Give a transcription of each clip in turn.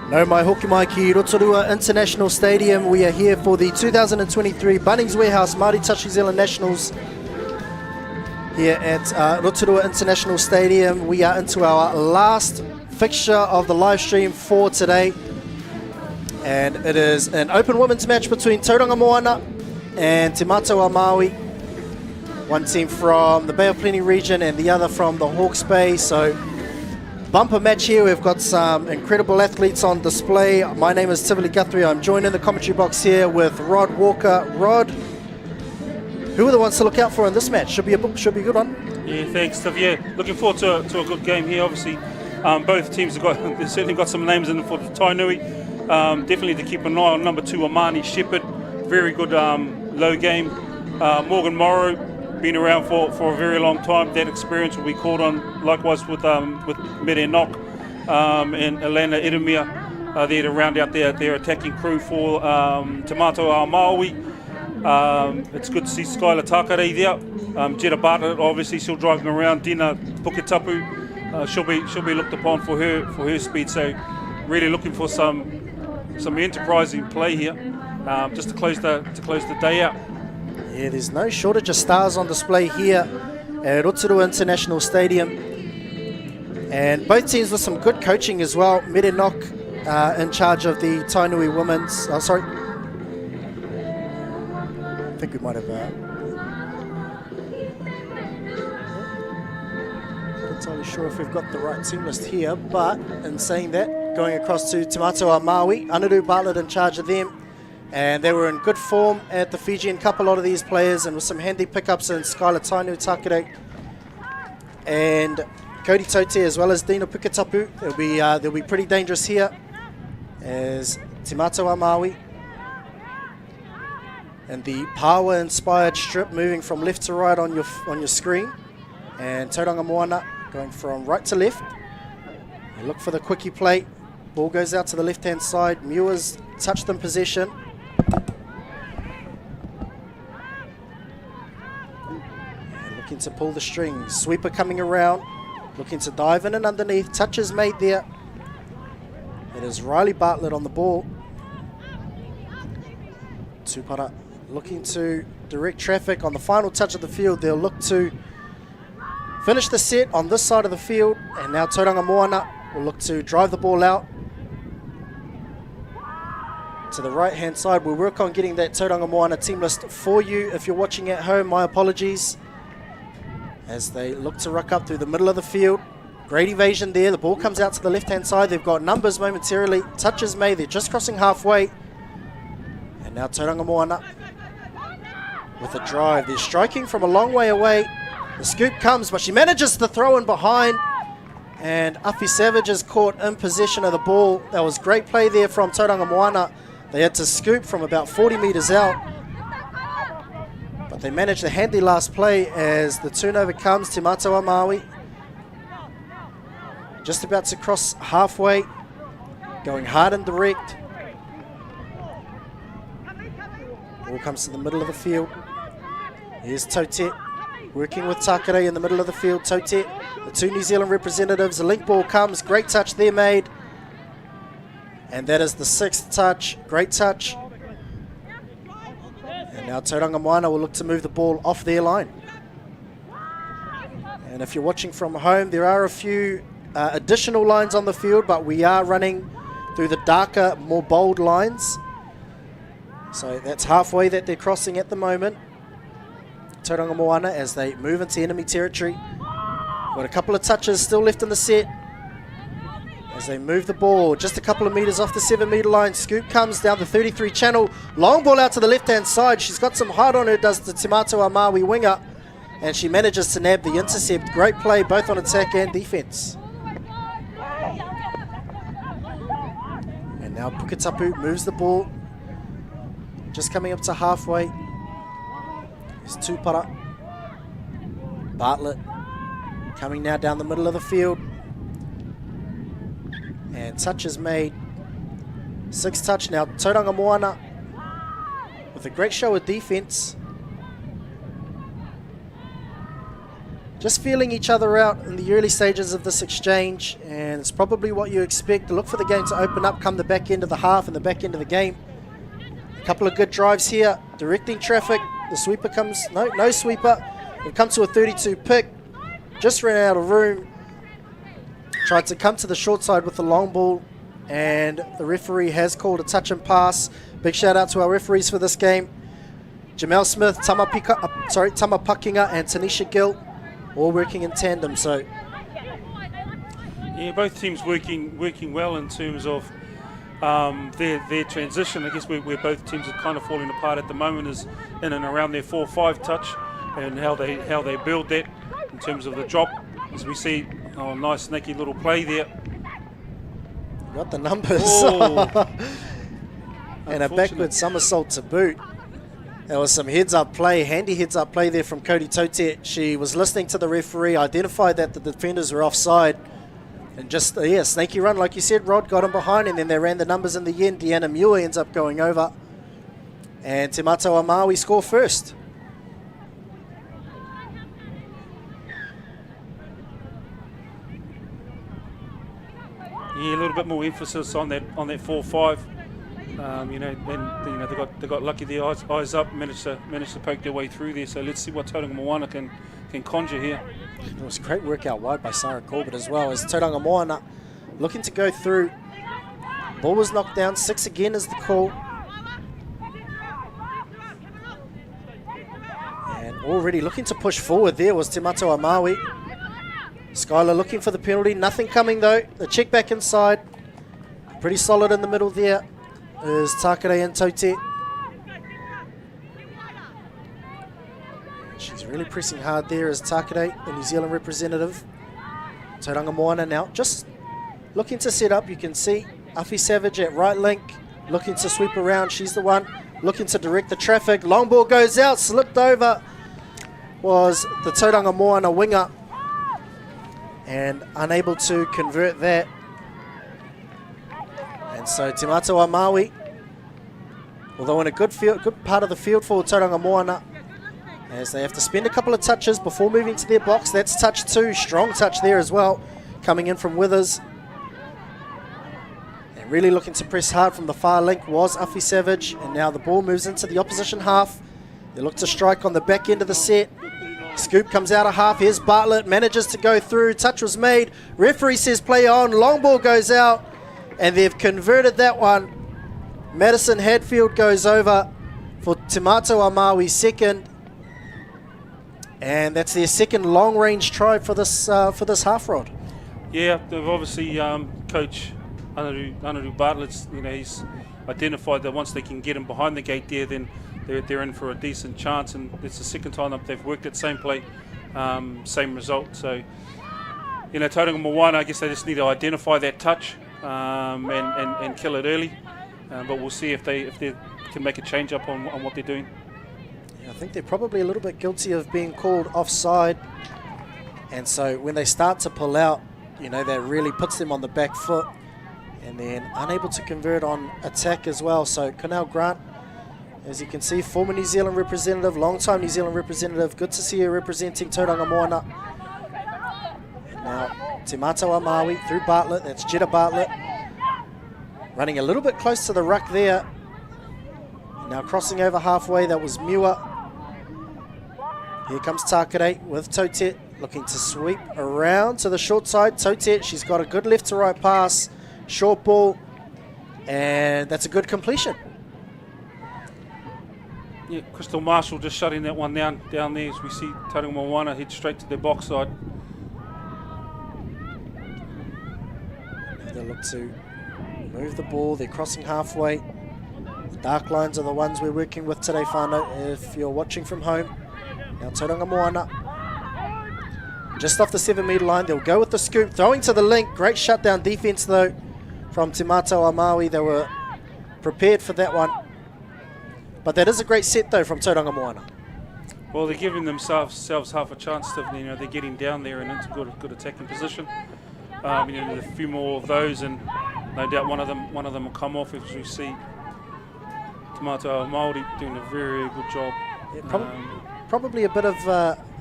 No mai hoki mai ki Rotorua International Stadium. We are here for the 2023 Bunnings Māori Touch New Zealand Nationals here at Rotorua International Stadium. We are into our last fixture of the live stream for today, and it is an open women's match between Tauranga Moana and Te Matau Māui. One team from the Bay of Plenty region and the other from the Hawke's Bay. So bumper match here. We've got some incredible athletes on display. My name is Tivoli Guthrie. I'm joined in the commentary box here with Rod Walker. Rod, who are the ones to look out for in this match? Should be a good one. Yeah, thanks, Tiv. Yeah, looking forward to a good game here. Obviously, both teams have they've certainly got some names in for the Tainui. Definitely to keep an eye on number 2, Amani Shepherd. Very good low game. Morgan Morrow, been around for a very long time. That experience will be called on. Likewise with Mere Knock and Elena Irumia there to round out their attacking crew for Te Matau Māui. It's good to see Skylar Takare there. Jetta Bartlett, obviously still driving around. Dina Puketapu, she'll be looked upon for her speed. So really looking for some enterprising play here, just to close the day out. Yeah, there's no shortage of stars on display here at Rotorua International Stadium, and both teams with some good coaching as well. Mere Knock in charge of the Tainui women's. I think we might have. Not entirely sure if we've got the right team list here, but in saying that, going across to Te Matau Māui, Anaru Bartlett in charge of them. And they were in good form at the Fijian Cup, a lot of these players, and with some handy pickups in Skylar Tainu Takare and Cody Tote, as well as Dina Puketapu. They'll be pretty dangerous here as Te Matau Māui. And the power-inspired strip moving from left to right on your screen. And Tauranga Moana going from right to left. They look for the quickie play. Ball goes out to the left-hand side. Muir's touched in possession. Looking to pull the string. Sweeper coming around. Looking to dive in and underneath. Touch is made there. It is Riley Bartlett on the ball. Tupara looking to direct traffic on the final touch of the field. They'll look to finish the set on this side of the field. And now Tauranga Moana will look to drive the ball out to the right hand side. We'll work on getting that Tauranga Moana team list for you if you're watching at home. My apologies. As they look to ruck up through the middle of the field. Great evasion there. The ball comes out to the left hand side. They've got numbers momentarily. Touch is made. They're just crossing halfway. And now Tauranga Moana with a drive. They're striking from a long way away. The scoop comes, but she manages to throw in behind. And Afi Savage is caught in possession of the ball. That was great play there from Tauranga Moana. They had to scoop from about 40 metres out. But they managed a handy last play as the turnover comes. Te Matau Māui just about to cross halfway. Going hard and direct. Ball comes to the middle of the field. Here's Tote working with Takare in the middle of the field. Tote, the 2 New Zealand representatives. The link ball comes. Great touch there made. And that is the 6th touch. Great touch. And now Tauranga Moana will look to move the ball off their line. And if you're watching from home, there are a few additional lines on the field, but we are running through the darker, more bold lines. So that's halfway that they're crossing at the moment. Tauranga Moana as they move into enemy territory. Got a couple of touches still left in the set as they move the ball just a couple of metres off the 7-metre line. Scoop comes down the 33 channel. Long ball out to the left-hand side. She's got some height on her, does the Te Matau Māui winger, and she manages to nab the intercept. Great play both on attack and defence. And now Puketapu moves the ball. Just coming up to halfway. It's Tupara. Bartlett coming now down the middle of the field. And touch is made. 6th touch now. Tauranga Moana with a great show of defence. just feeling each other out in the early stages of this exchange, and it's probably what you expect. Look for the game to open up come the back end of the half and the back end of the game. A couple of good drives here, directing traffic. The sweeper comes, no sweeper. We've come to a 32 pick, just ran out of room. Tried to come to the short side with the long ball, and the referee has called a touch and pass. Big shout out to our referees for this game. Jamel Smith, Tama Pakinga and Tanisha Gill, all working in tandem. So yeah, both teams working well in terms of their transition. I guess where both teams are kind of falling apart at the moment is in and around their 4-5 touch and how they build that in terms of the drop. As we see, nice snaky little play there. Got the numbers. Oh. And a backward somersault to boot. There was some heads-up play, handy heads-up play there from Cody Totet. She was listening to the referee, identified that the defenders were offside, and just, snaky run, like you said, Rod, got him behind, and then they ran the numbers in the end. Deanna Muir ends up going over, and Te Matau Māui score first. Yeah, a little bit more emphasis on that 4-5. They got lucky. Their eyes up, managed to poke their way through there. So let's see what Tauranga Moana can conjure here. It was great work out wide by Sarah Corbett as well, as Tauranga Moana looking to go through. Ball was knocked down. 6 again is the call. And already looking to push forward there was Te Matau Māui. Skylar looking for the penalty. Nothing coming though. The check back inside. Pretty solid in the middle there is Takare and Tote. She's really pressing hard there as Takare, the New Zealand representative. Tauranga Moana now just looking to set up. You can see Afi Savage at right link, looking to sweep around. She's the one looking to direct the traffic. Long ball goes out, slipped over was the Tauranga Moana winger, and unable to convert that. And so Te Matau Māui, although in a good part of the field for Tauranga Moana, as they have to spend a couple of touches before moving to their box. That's touch 2, strong touch there as well, coming in from Withers. And really looking to press hard from the far link was Afi Savage, and now the ball moves into the opposition half. They look to strike on the back end of the set. Scoop comes out of half. Here's Bartlett, manages to go through. Touch was made. Referee says play on. Long ball goes out, and they've converted that one. Madison Hadfield goes over for Te Matau Māui second, and that's their second long-range try for this half rod. Yeah, they've obviously coach Anaru Bartlett's. He's identified that once they can get him behind the gate there, then they're in for a decent chance, and it's the second time that they've worked that same play, same result. So, Tauranga Moana, I guess they just need to identify that touch and kill it early. But we'll see if they can make a change up on what they're doing. Yeah, I think they're probably a little bit guilty of being called offside, and so when they start to pull out, that really puts them on the back foot, and then unable to convert on attack as well. So Cornell Grant, as you can see, former New Zealand representative, long-time New Zealand representative. Good to see her representing Tauranga Moana. And now Te Matau Māui through Bartlett. That's Jetta Bartlett. Running a little bit close to the ruck there. Now crossing over halfway, that was Muir. Here comes Takare with Totet, looking to sweep around to the short side. Totet, she's got a good left to right pass. Short ball, and that's a good completion. Yeah, Crystal Marshall just shutting that one down there as we see Tauranga Moana head straight to their box side. They look to move the ball. They're crossing halfway. The dark lines are the ones we're working with today, whānau, if you're watching from home. Now Tauranga Moana just off the 7-metre line. They'll go with the scoop, throwing to the link. Great shutdown defence though from Te Matau Māui. They were prepared for that one. But that is a great set though from Tauranga Moana. Well, they're giving themselves half a chance to, they're getting down there and into good attacking position. A few more of those, and no doubt one of them will come off, as we see Te Matau Māori doing a very good job. Yeah, probably a bit of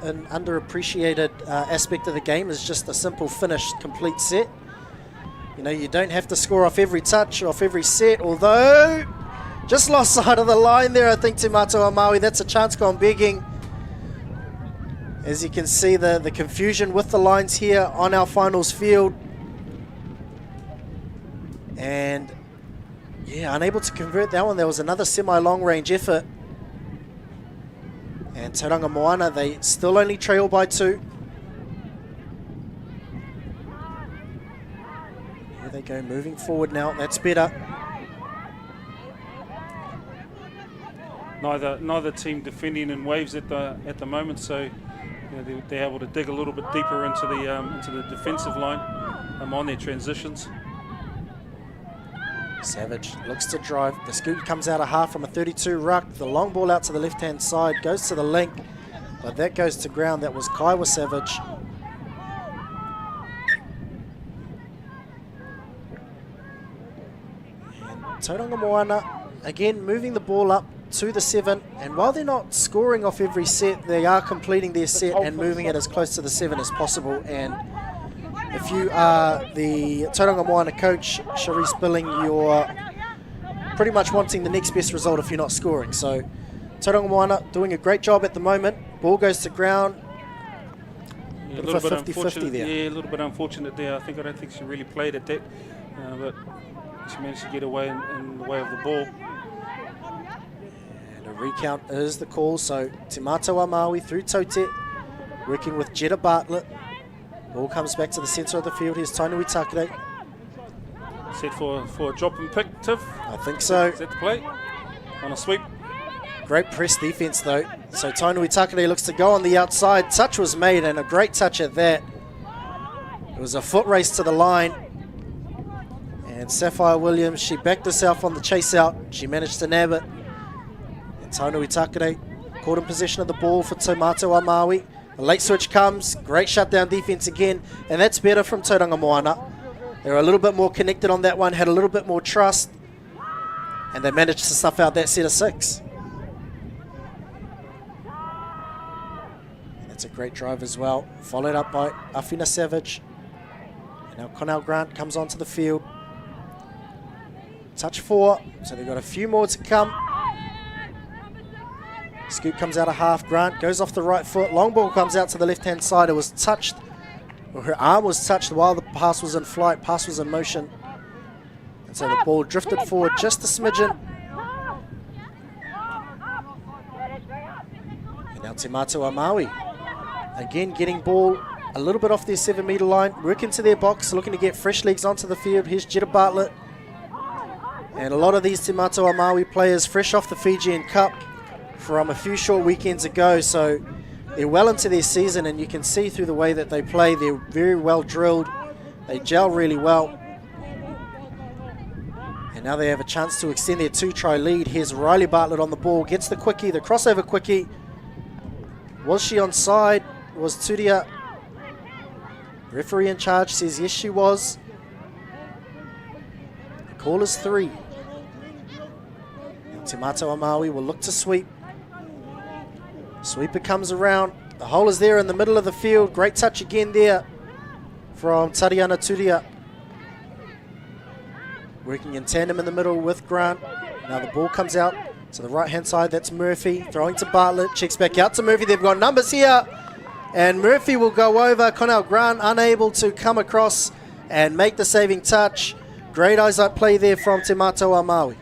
an underappreciated aspect of the game is just a simple finished complete set. You know, you don't have to score off every touch, off every set, although just lost sight of the line there, I think, to Matau Māui. That's a chance gone begging. As you can see, the confusion with the lines here on our finals field. And yeah, unable to convert that one. There was another semi-long range effort. And Tauranga Moana, they still only trail by 2. Here they go, moving forward now. That's better. Neither team defending in waves at the moment, so you know, they're able to dig a little bit deeper into the defensive line on their transitions. Savage looks to drive. The scoop comes out of half from a 32 ruck. The long ball out to the left-hand side goes to the link, but that goes to ground. That was Kaiwa Savage. And Tauranga Moana, again, moving the ball up to the 7. And while they're not scoring off every set, they are completing their set and moving it as close to the 7 as possible. And if you are the Tauranga Moana coach, Charisse Billing, you're pretty much wanting the next best result if you're not scoring. So Tauranga Moana doing a great job at the moment. Ball goes to ground. Yeah, a little bit 50-50 there. Yeah, a little bit unfortunate there. I don't think she really played at that, but she managed to get away in the way of the ball. And a recount is the call. So Te Matau Māui through Taute, working with Jetta Bartlett. Ball comes back to the centre of the field. Here's Tainui Takere. Set for a drop and pick, Tiff? I think so. Is that the play? On a sweep. Great press defence though. So Tainui Takere looks to go on the outside. Touch was made, and a great touch at that. It was a foot race to the line. And Sapphire Williams, she backed herself on the chase out. She managed to nab it. And Tainui Takere caught in possession of the ball for Te Matau Māui. The late switch comes, great shutdown defense again, and that's better from Tauranga Moana. They were a little bit more connected on that one, had a little bit more trust, and they managed to snuff out that set of 6. And that's a great drive as well, followed up by Awhina Savage. And now Connell Grant comes onto the field. Touch 4, so they've got a few more to come. Scoop comes out of half. Grant goes off the right foot. Long ball comes out to the left-hand side. It was touched, or her arm was touched while the pass was in flight. Pass was in motion. And so the ball drifted forward just a smidgen. And now Te Matau Māui. Again, getting ball a little bit off their 7-metre line. Working to their box, looking to get fresh legs onto the field. Here's Jetta Bartlett. And a lot of these Te Matau Māui players fresh off the Fijian Cup from a few short weekends ago, so they're well into their season, and you can see through the way that they play, they're very well drilled, they gel really well, and now they have a chance to extend their 2-try lead. Here's Riley Bartlett on the ball, gets the quickie, the crossover quickie. Was she onside? Was Turia? Referee in charge says yes, she was. The call is 3. Te Matau Māui will look to sweep. Sweeper comes around. The hole is there in the middle of the field. Great touch again there from Tariana Turia. Working in tandem in the middle with Grant. Now the ball comes out to the right-hand side. That's Murphy. Throwing to Bartlett. Checks back out to Murphy. They've got numbers here. And Murphy will go over. Connell Grant unable to come across and make the saving touch. Great eyes-up play there from Te Matau Māui.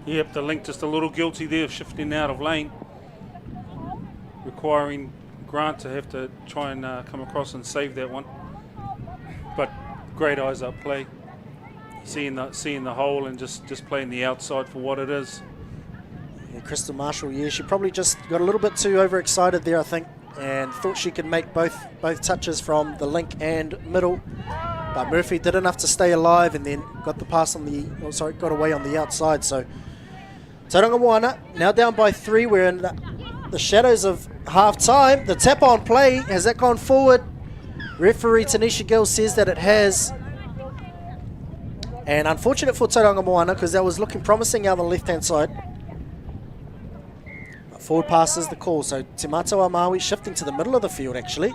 Yep, the link just a little guilty there of shifting out of lane, requiring Grant to have to try and come across and save that one. But great eyes up play, seeing the hole and just playing the outside for what it is. Yeah, Crystal Marshall, yeah, she probably just got a little bit too overexcited there, I think, and thought she could make both touches from the link and middle. But Murphy did enough to stay alive and then got the pass on the, got away on the outside. So Tauranga Moana now down by 3. We're in the shadows of half time. The tap on play, has that gone forward? Referee Tanisha Gill says that it has. And unfortunate for Tauranga Moana because that was looking promising out on the left hand side. Forward pass is the call. So Te Mātou Māui shifting to the middle of the field, actually.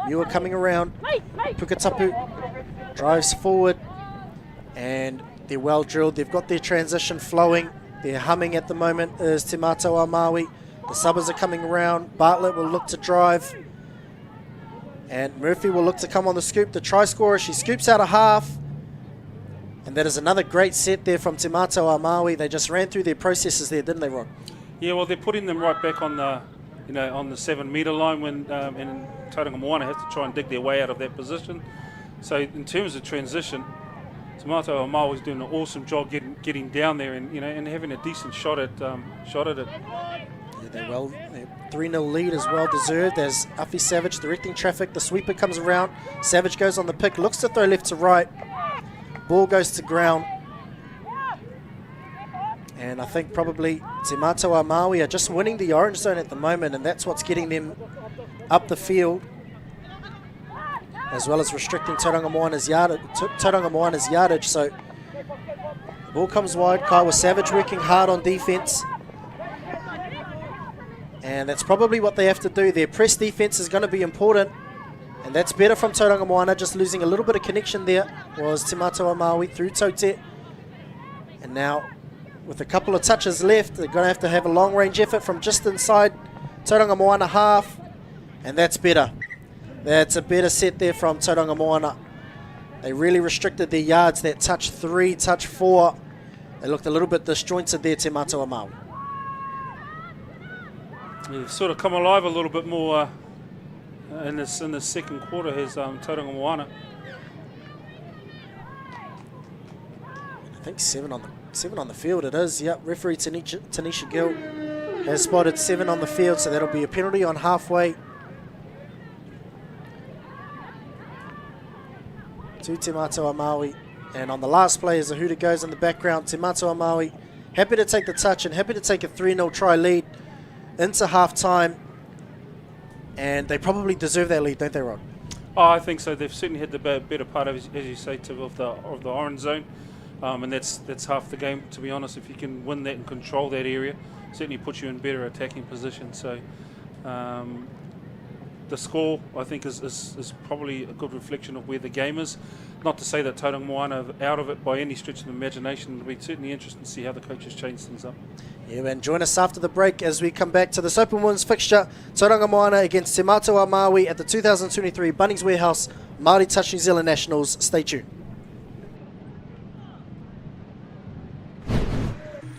Muir coming around. Puketapu drives forward. And they're well drilled. They've got their transition flowing. They're humming at the moment is Te Mātou Māui. The subbers are coming around. Bartlett will look to drive. And Murphy will look to come on the scoop. The try scorer, she scoops out a half. And that is another great set there from Te Mātou Māui. They just ran through their processes there, didn't they, Rod? Yeah, well, they're putting them right back on the, on the 7 metre line when and Tauranga Moana has to try and dig their way out of that position. So in terms of transition, Te Mātou Māui is doing an awesome job getting down there and and having a decent shot at it. Yeah, they're well. Their 3-0 lead is well deserved as Afi Savage directing traffic. The sweeper comes around. Savage goes on the pick, looks to throw left to right. Ball goes to ground. And I think probably Te Mātou Māui are just winning the orange zone at the moment, and that's what's getting them up the field, as well as restricting Tauranga Moana's yardage. So the ball comes wide. Kaiwa Savage working hard on defense. And that's probably what they have to do. Their press defense is going to be important. And that's better from Tauranga Moana. Just losing a little bit of connection there was Te Mātou Māui through Taute. And now, with a couple of touches left, they're going to have a long-range effort from just inside Tauranga Moana half. And that's better. That's a better set there from Tauranga Moana. They really restricted their yards. That touch 3, touch 4. They looked a little bit disjointed there, Te Mātou Māui. They've sort of come alive a little bit more in the second quarter has Tauranga Moana. I think 7 on the field it is. Yep, referee Tanisha Gill has spotted 7 on the field, so that'll be a penalty on halfway to Te Mātou Māui. And on the last play as the hooter goes in the background, Te Mātou Māui happy to take the touch and happy to take a 3-0 try lead into half-time, and they probably deserve that lead, don't they, Rod? Oh, I think so. They've certainly had the better part of, as you say, of the orange zone, and that's half the game. To be honest, if you can win that and control that area, certainly puts you in better attacking position. So the score, I think, is probably a good reflection of where the game is. Not to say that Tauranga Moana are out of it by any stretch of the imagination. It'll be certainly interesting to see how the coaches change things up. Yeah, and join us after the break as we come back to this Open Women's fixture. Tauranga Moana against Te Mātou Māui at the 2023 Bunnings Warehouse Māori Touch New Zealand Nationals. Stay tuned.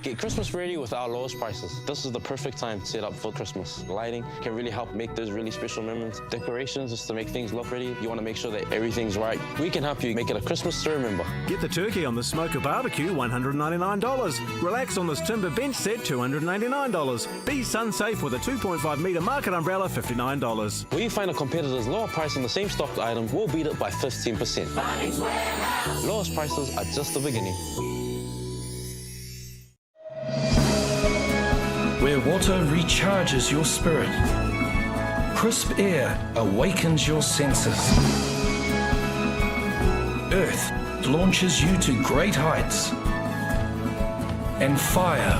Get Christmas ready with our lowest prices. This is the perfect time to set up for Christmas. Lighting can really help make those really special moments. Decorations just to make things look pretty. You want to make sure that everything's right. We can help you make it a Christmas to remember. Get the turkey on the smoker barbecue, $199. Relax on this timber bench set, $299. Be sun safe with a 2.5 metre market umbrella, $59. When you find a competitor's lower price on the same stocked item, we'll beat it by 15%. Lowest prices are just the beginning. Where water recharges your spirit, crisp air awakens your senses, earth launches you to great heights, and fire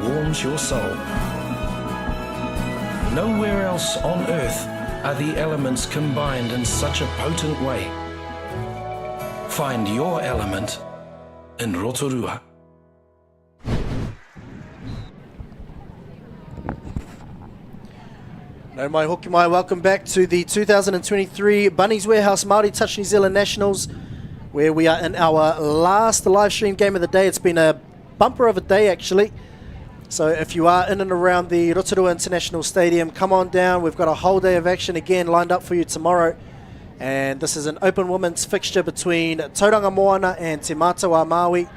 warms your soul. Nowhere else on earth are the elements combined in such a potent way. Find your element in Rotorua. No mai hoki mai, welcome back to the 2023 Bunnings Warehouse Māori Touch New Zealand Nationals, where we are in our last live stream game of the day. It's been a bumper of a day actually. So if you are in and around the Rotorua International Stadium, come on down. We've got a whole day of action again lined up for you tomorrow. And this is an open women's fixture between Tauranga Moana and Te Mātou Māui.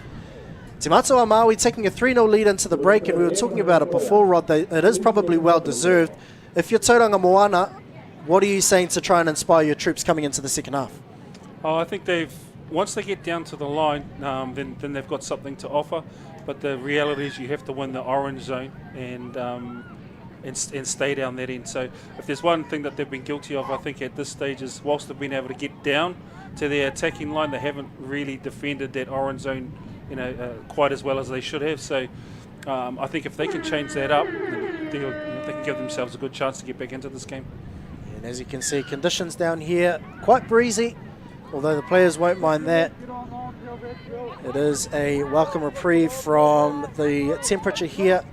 Te Mātou Māui taking a 3-0 lead into the break, and we were talking about it before, Rod. It is probably well deserved. If you're Tauranga Moana, what are you saying to try and inspire your troops coming into the second half? Oh, I think once they get down to the line, then they've got something to offer. But the reality is you have to win the orange zone and stay down that end. So if there's one thing that they've been guilty of, I think at this stage is whilst they've been able to get down to their attacking line, they haven't really defended that orange zone, quite as well as they should have. So I think if they can change that up, then they can give themselves a good chance to get back into this game. And as you can see, conditions down here quite breezy, although the players won't mind that. It is a welcome reprieve from the temperature here.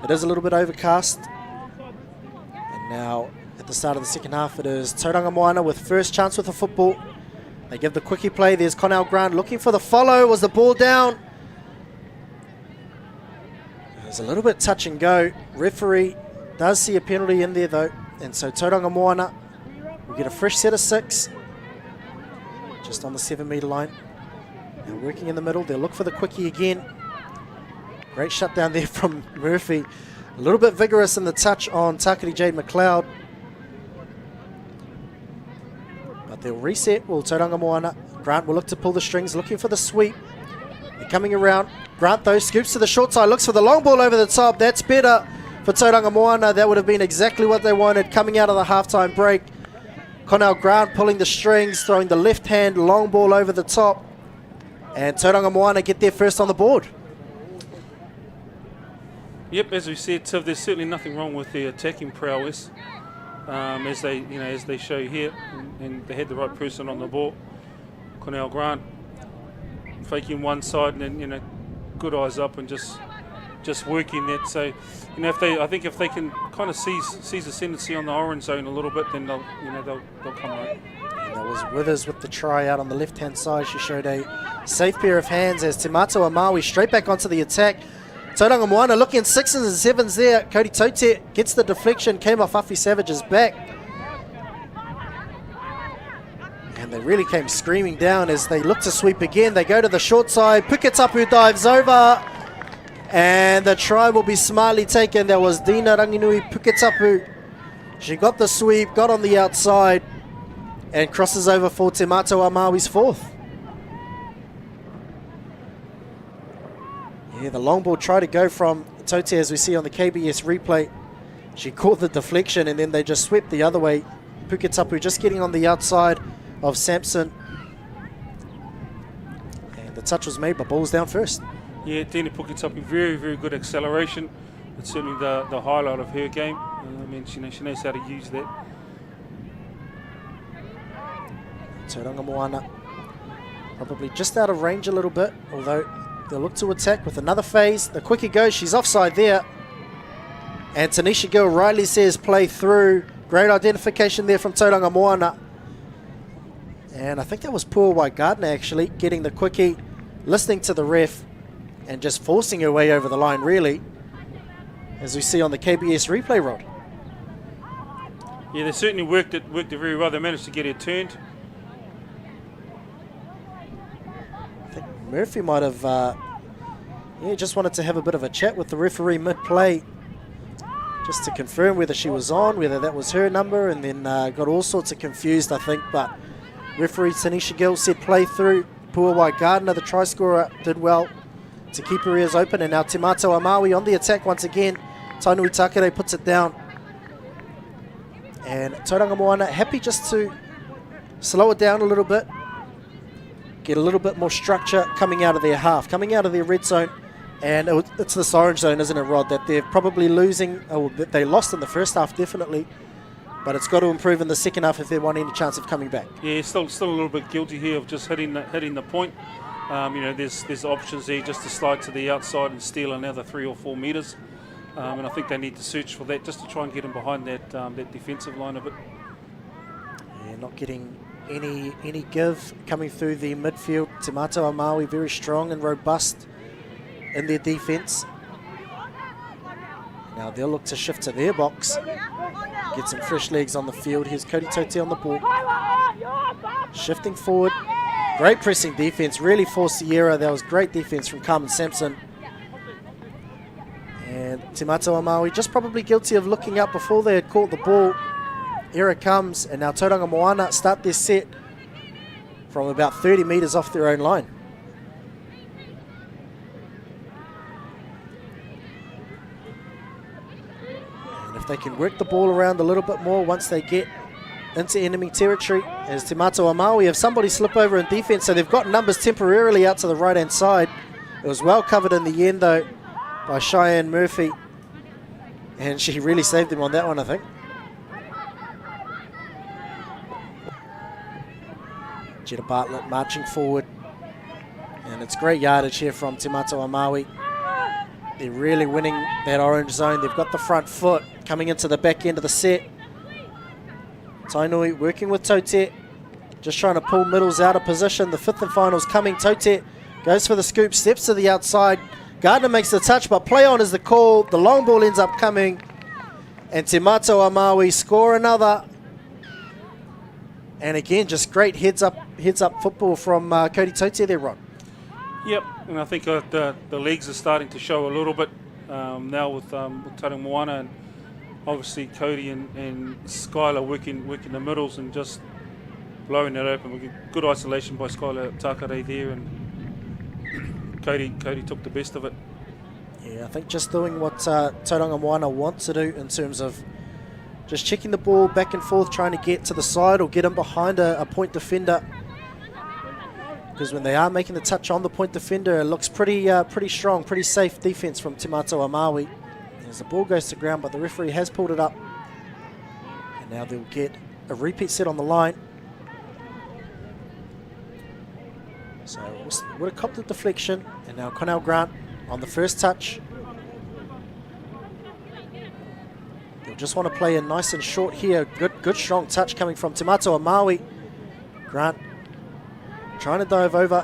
It is a little bit overcast. And now at the start of the second half, it is Tauranga Moana with first chance with the football. They give the quickie play. There's Connell Grant looking for the follow. Was the ball down? There's a little bit touch and go. Referee does see a penalty in there though. And so Tauranga Moana will get a fresh set of 6. Just on the 7-metre line. Now working in the middle. They'll look for the quickie again. Great shutdown there from Murphy. A little bit vigorous in the touch on Takiri Jade McLeod. But they'll reset. Will Tauranga Moana. Grant will look to pull the strings, looking for the sweep. They're coming around. Grant though scoops to the short side, looks for the long ball over the top. That's better for Tauranga Moana. That would have been exactly what they wanted coming out of the halftime break. Connell Grant pulling the strings, throwing the left hand long ball over the top. And Tauranga Moana get there first on the board. Yep, as we said, Tiv, there's certainly nothing wrong with their attacking prowess, as they show here, and they had the right person on the ball. Connell Grant faking one side, and then good eyes up and just working that. So I think if they can kind of seize ascendancy on the orange zone a little bit, then they'll come right. And that was Withers with the try out on the left hand side. She showed a safe pair of hands as Te Matau and Māui straight back onto the attack. Tauranga Moana looking at 6s and 7s there. Cody Tote gets the deflection, came off Afi Savage's back. And they really came screaming down as they look to sweep again. They go to the short side. Puketapu dives over. And the try will be smartly taken. There was Dina Ranginui Puketapu. She got the sweep, got on the outside, and crosses over for Te Matau Maui's 4th. Yeah, the long ball tried to go from Tote as we see on the KBS replay. She caught the deflection and then they just swept the other way. Puketapu just getting on the outside of Sampson. And the touch was made, but ball's down first. Yeah, Dina Puketapu, very, very good acceleration. It's certainly the highlight of her game. She knows how to use that. Tauranga Moana probably just out of range a little bit, although they'll look to attack with another phase. The quickie goes, she's offside there. And Tanisha Gill Riley says play through. Great identification there from Tauranga Moana. And I think that was poor White Gardner actually, getting the quickie, listening to the ref, and just forcing her way over the line really, as we see on the KBS replay rod. Yeah, they certainly worked it very well. They managed to get it turned. I think Murphy might have just wanted to have a bit of a chat with the referee mid-play just to confirm whether she was on, whether that was her number, and then got all sorts of confused, I think. But referee Tanisha Gill said play through. Poor White Gardner, the try scorer, did well to keep her ears open. And now Te Matau Māui on the attack once again. Tainui Takere puts it down. And Tauranga Moana happy just to slow it down a little bit, get a little bit more structure coming out of their half, coming out of their red zone. And it's this orange zone, isn't it, Rod, that they're probably losing, or that they lost in the first half, definitely. But it's got to improve in the second half if they want any chance of coming back. Yeah, still a little bit guilty here of just hitting the point. There's options there just to slide to the outside and steal another 3 or 4 metres. And I think they need to search for that just to try and get them behind that defensive line a bit. Yeah, not getting any give coming through the midfield. Te Matau Māui very strong and robust in their defence. Now they'll look to shift to their box, get some fresh legs on the field. Here's Cody Tote on the ball, shifting forward. Great pressing defence, really forced the error. That was great defence from Carmen Sampson. And Te Matau Māui just probably guilty of looking up before they had caught the ball. Error comes, and now Tauranga Moana start their set from about 30 metres off their own line. And if they can work the ball around a little bit more once they get into enemy territory, as Te Matau Māui have somebody slip over in defence, so they've got numbers temporarily out to the right-hand side. It was well covered in the end, though. by Cheyenne Murphy. And she really saved him on that one, I think. Jetta Bartlett marching forward. And it's great yardage here from Te Mātua Māui. They're really winning that orange zone. They've got the front foot coming into the back end of the set. Tainui working with Taute. Just trying to pull middles out of position. The fifth and finals coming. Taute goes for the scoop, steps to the outside. Gardner makes the touch, but play on is the call. The long ball ends up coming. And Te Mātua Māui score another. And again, just great heads up football from Cody Taute there, Ron. Yep, and I think the legs are starting to show a little bit now with Tauranga Moana, and obviously Cody and Skylar working the middles and just blowing it open. We get good isolation by Skylar Takare there, and Cody took the best of it. Yeah, I think just doing what Tauranga Moana want to do in terms of just checking the ball back and forth, trying to get to the side or get in behind a point defender. Because when they are making the touch on the point defender, it looks pretty strong, pretty safe defense from Te Mātua Māui. As the ball goes to ground, but the referee has pulled it up. And now they'll get a repeat set on the line. So would have copped the deflection, and now Connell Grant on the first touch. They'll just want to play in nice and short here. Good strong touch coming from Te Mātua Māui. Grant trying to dive over.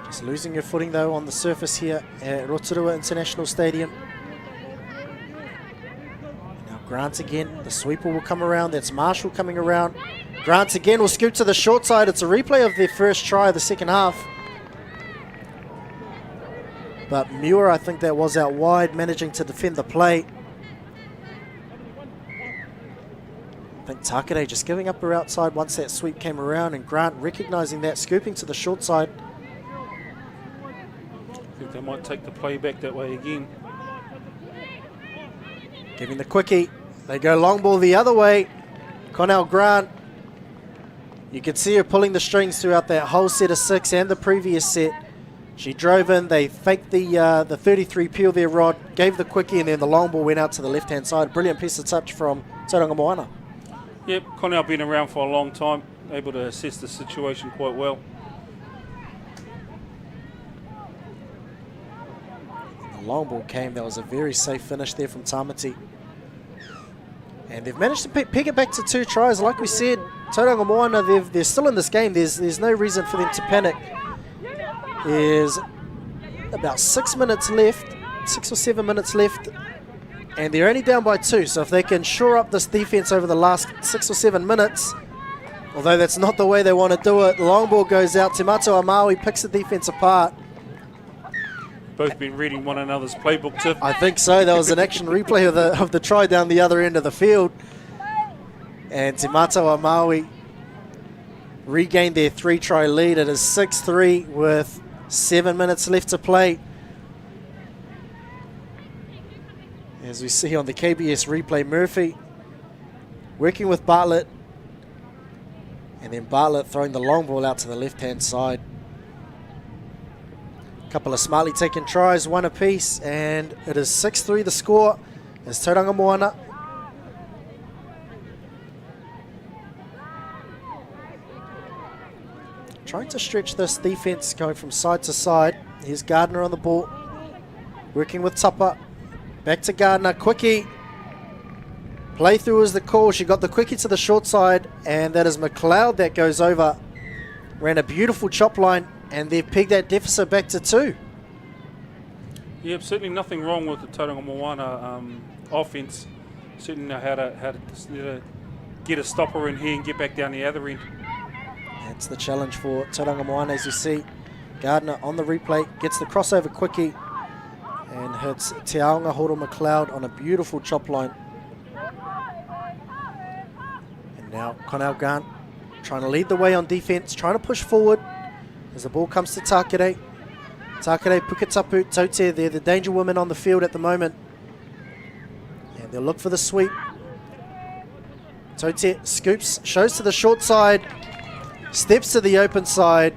Just losing your footing though on the surface here at Rotorua International Stadium. Now Grant again, the sweeper will come around. That's Marshall coming around. Grant again will scoop to the short side. It's a replay of their first try of the second half. But Muir, I think that was out wide, managing to defend the play. I think Takare just giving up her outside once that sweep came around, and Grant recognising that, scooping to the short side. I think they might take the play back that way again. Giving the quickie. They go long ball the other way. Connell Grant. You could see her pulling the strings throughout that whole set of 6 and the previous set. She drove in, they faked the 33 peel there, Rod, gave the quickie, and then the long ball went out to the left-hand side. Brilliant piece of touch from Tauranga Moana. Yep, Connell been around for a long time, able to assess the situation quite well. The long ball came. That was a very safe finish there from Tamati. And they've managed to peg it back to 2 tries. Like we said, Tauranga Moana, they're still in this game. There's no reason for them to panic. There's about 6 minutes left, 6 or 7 minutes left, and they're only down by 2. So if they can shore up this defense over the last 6 or 7 minutes, although that's not the way they want to do it, long ball goes out. Te Mātua Māui picks the defense apart. Both been reading one another's playbook, Tiff. I think so. There was an action replay of the try down the other end of the field, and Te Mātua Māui regained their 3-try lead. It is 6-3 with 7 minutes left to play. As we see on the KBS replay, Murphy working with Bartlett, and then Bartlett throwing the long ball out to the left-hand side. A couple of smartly taken tries, one apiece, and it is 6-3 the score as Tauranga Moana trying to stretch this defense, going from side to side. Here's Gardner on the ball, working with Tupper. Back to Gardner, quickie. Play through is the call. She got the quickie to the short side, and that is McLeod that goes over. Ran a beautiful chop line, and they've pegged that deficit back to 2. Yep, certainly nothing wrong with the Tauranga Moana offense. Certainly know how to get a stopper in here and get back down the other end. That's the challenge for Tauranga Moana, as you see. Gardner on the replay, gets the crossover quickie and hits Te Aonga Horo McLeod on a beautiful chop line. And now Connell Grant trying to lead the way on defense, trying to push forward as the ball comes to Takare. Takare, Puketapu, Taute, they're the danger women on the field at the moment. And they'll look for the sweep. Taute scoops, shows to the short side, steps to the open side,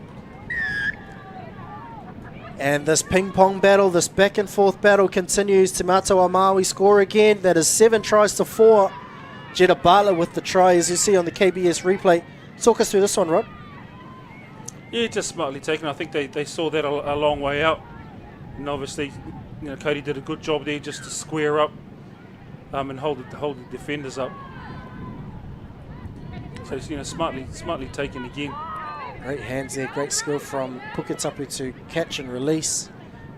And this ping pong battle, this back and forth battle continues. Te Mātou Māui score again. That is 7 tries to 4. Jetta Bartlett with the try, as you see on the KBS replay. Talk us through this one, Rod. Yeah, just smartly taken. I think they saw that a long way out. And obviously, Cody did a good job there just to square up and hold the defenders up. So, smartly taken again. Great hands there, great skill from Puketapu to catch and release.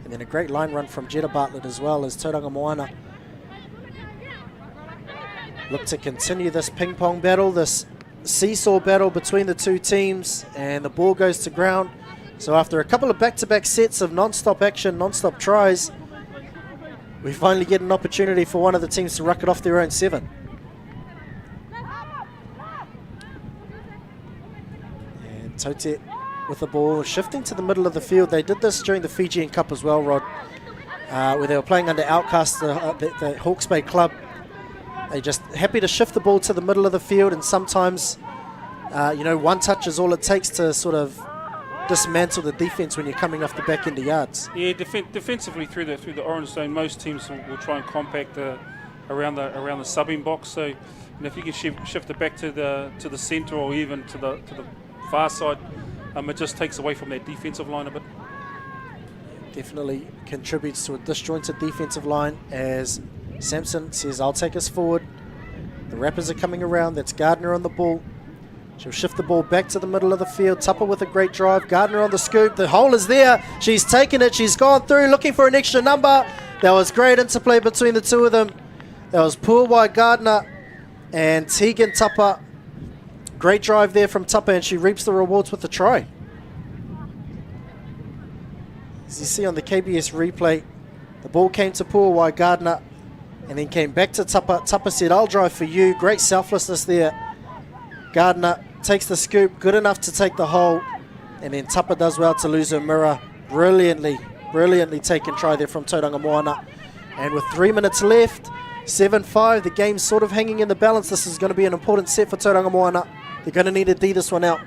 And then a great line run from Jetta Bartlett as well as Tauranga Moana look to continue this ping pong battle, this seesaw battle between the two teams, and the ball goes to ground. So after a couple of back-to-back sets of non-stop action, non-stop tries, we finally get an opportunity for one of the teams to ruck it off their own 7. And Tote with the ball, shifting to the middle of the field. They did this during the Fijian Cup as well, Rod, where they were playing under Outcast, the Hawke's Bay club. They just happy to shift the ball to the middle of the field, and sometimes, one touch is all it takes to sort of dismantle the defense when you're coming off the back end of yards. Yeah, defensively through the orange zone, most teams will try and compact around the subbing box. So, if you can shift it back to the centre or even to the far side, it just takes away from that defensive line a bit. Definitely contributes to a disjointed defensive line as Sampson says, I'll take us forward. The Rappers are coming around. That's Gardner on the ball. She'll shift the ball back to the middle of the field. Tupper with a great drive. Gardner on the scoop. The hole is there. She's taken it. She's gone through looking for an extra number. That was great interplay between the two of them. That was Puawai Gardner and Tegan Tupper. Great drive there from Tupper, and she reaps the rewards with the try. As you see on the KBS replay, the ball came to Puawai Gardner and then came back to Tupper. Tupper said, I'll drive for you. Great selflessness there. Gardner takes the scoop, good enough to take the hole, and then Tupper does well to lose her mirror. Brilliantly taken try there from Tauranga Moana. And with 3 minutes left, 7-5, the game's sort of hanging in the balance. This is going to be an important set for Tauranga Moana. They're going to need to D this one out.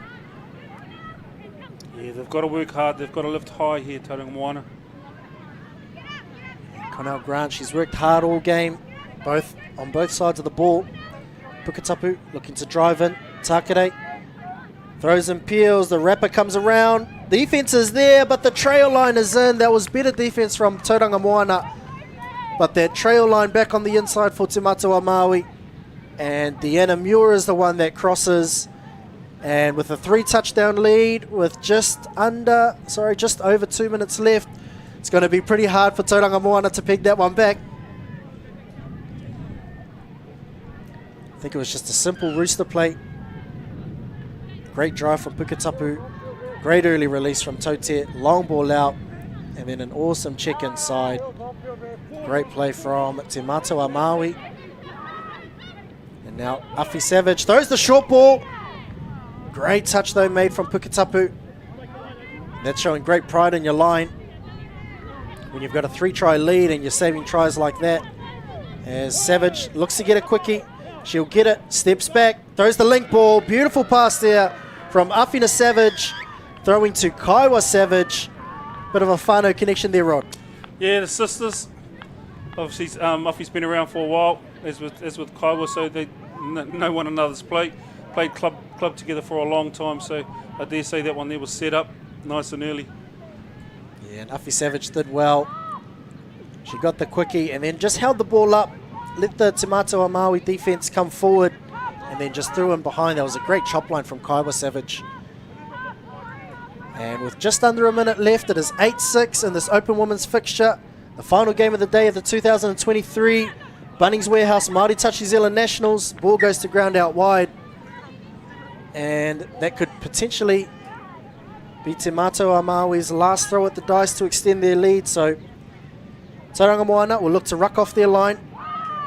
Yeah, they've got to work hard. They've got to lift high here, Tauranga Moana. Connell Grant, she's worked hard all game, on both sides of the ball. Puketapu looking to drive in. Takere throws and peels. The wrapper comes around. Defense is there, but the trail line is in. That was better defense from Tauranga Moana. But that trail line back on the inside for Te Mātou Māui. And Deanna Muir is the one that crosses. And with a 3-touchdown lead, with just over 2 minutes left, it's going to be pretty hard for Tauranga Moana to pick that one back. I think it was just a simple rooster play. Great drive from Puketapu. Great early release from Tote. Long ball out. And then an awesome check inside. Great play from Te Mātou Māui. And now Afi Savage throws the short ball. Great touch though made from Puketapu. That's showing great pride in your line when you've got a 3-try lead and you're saving tries like that. As Savage looks to get a quickie. She'll get it, steps back, throws the link ball. Beautiful pass there from Afina Savage, throwing to Kaiwa Savage. Bit of a whānau connection there, Rod. Yeah, the sisters. Obviously, Afi's been around for a while, as with Kaiwa, so they know one another's played club together for a long time. So I dare say that one there was set up nice and early. Yeah, and Afi Savage did well. She got the quickie and then just held the ball up. Let the Te Mātou Māui defense come forward and then just threw in behind. That was a great chop line from Kaiwa Savage. And with just under a minute left, it is 8-6 in this open women's fixture. The final game of the day of the 2023 Bunnings Warehouse Māori Touch New Zealand Nationals. Ball goes to ground out wide. And that could potentially be Te Mātou Māui's last throw at the dice to extend their lead. So Tauranga Moana will look to ruck off their line.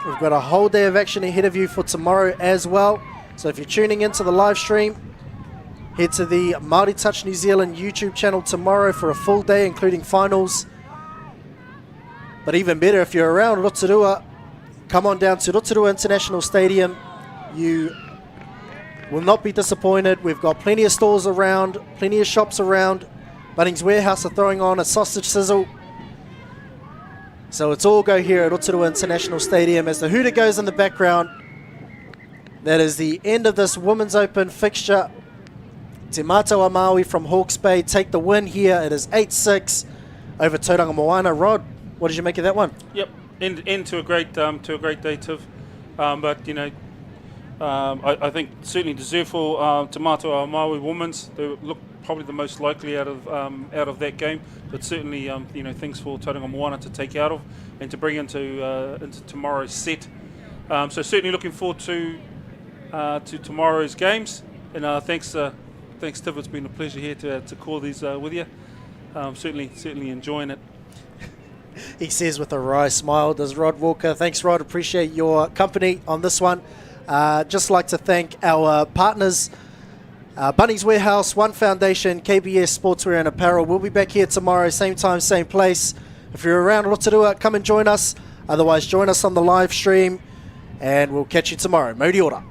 We've got a whole day of action ahead of you for tomorrow as well. So if you're tuning into the live stream, head to the Māori Touch New Zealand YouTube channel tomorrow for a full day, including finals. But even better, if you're around Rotorua, come on down to Rotorua International Stadium. You will not be disappointed. We've got plenty of stores around, plenty of shops around. Bunnings Warehouse are throwing on a sausage sizzle. So it's all go here at Rotorua International Stadium as the hooter goes in the background. That is the end of this Women's Open fixture. Te Matau Māui from Hawke's Bay take the win here. It is 8-6 over Tauranga Moana. Rod, what did you make of that one? Yep, end to a great day, Tiv. But you know, I think certainly deserved for Te Matau Māui women's. They look probably the most likely out of that game. But certainly, you know, things for Tauranga Moana to take out of and to bring into tomorrow's set. So certainly looking forward to tomorrow's games. And thanks, Tiv. It's been a pleasure here to call these with you. Certainly enjoying it. He says with a wry smile, does Rod Walker. Thanks, Rod. Appreciate your company on this one. Just like to thank our partners, Bunnings Warehouse, One Foundation, KBS Sportswear and Apparel. We'll be back here tomorrow, same time, same place. If you're around Rotorua, come and join us. Otherwise, join us on the live stream, and we'll catch you tomorrow. Mauri ora.